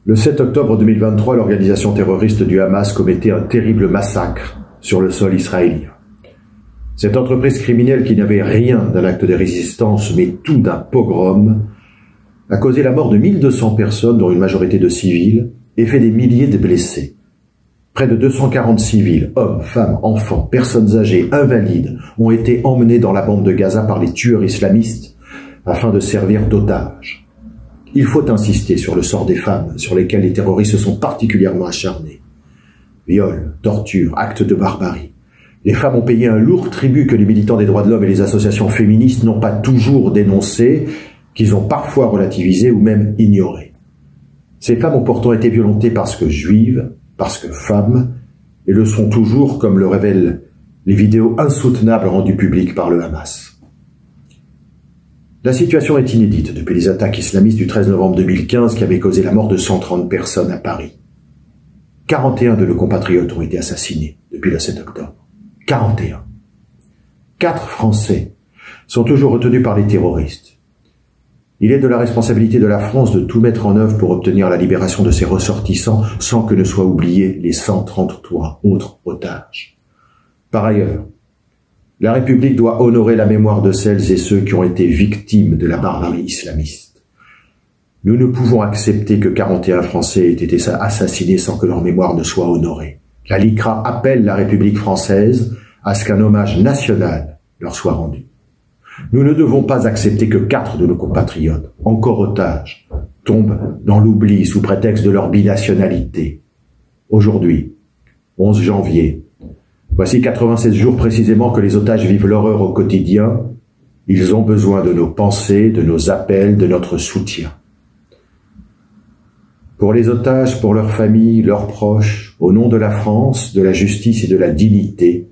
Le 7 octobre 2023, l'organisation terroriste du Hamas commettait un terrible massacre sur le sol israélien. Cette entreprise criminelle qui n'avait rien d'un acte de résistance, mais tout d'un pogrom, a causé la mort de 1200 personnes, dont une majorité de civils, et fait des milliers de blessés. Près de 240 civils, hommes, femmes, enfants, personnes âgées, invalides, ont été emmenés dans la bande de Gaza par les tueurs islamistes afin de servir d'otages. Il faut insister sur le sort des femmes, sur lesquelles les terroristes se sont particulièrement acharnés. Viols, tortures, actes de barbarie. Les femmes ont payé un lourd tribut que les militants des droits de l'homme et les associations féministes n'ont pas toujours dénoncé, qu'ils ont parfois relativisé ou même ignoré. Ces femmes ont pourtant été violentées parce que juives, parce que femmes, et le sont toujours, comme le révèlent les vidéos insoutenables rendues publiques par le Hamas. La situation est inédite depuis les attaques islamistes du 13 novembre 2015 qui avaient causé la mort de 130 personnes à Paris. 41 de nos compatriotes ont été assassinés depuis le 7 octobre. 41. 4 Français sont toujours retenus par les terroristes. Il est de la responsabilité de la France de tout mettre en œuvre pour obtenir la libération de ses ressortissants sans que ne soient oubliés les 133 autres otages. Par ailleurs, la République doit honorer la mémoire de celles et ceux qui ont été victimes de la barbarie islamiste. Nous ne pouvons accepter que 41 Français aient été assassinés sans que leur mémoire ne soit honorée. La LICRA appelle la République française à ce qu'un hommage national leur soit rendu. Nous ne devons pas accepter que 4 de nos compatriotes, encore otages, tombent dans l'oubli sous prétexte de leur binationalité. Aujourd'hui, 11 janvier, voici 96 jours précisément que les otages vivent l'horreur au quotidien. Ils ont besoin de nos pensées, de nos appels, de notre soutien. Pour les otages, pour leurs familles, leurs proches, au nom de la France, de la justice et de la dignité,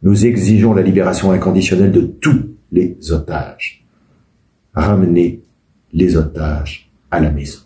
nous exigeons la libération inconditionnelle de tous les otages. Ramenez les otages à la maison.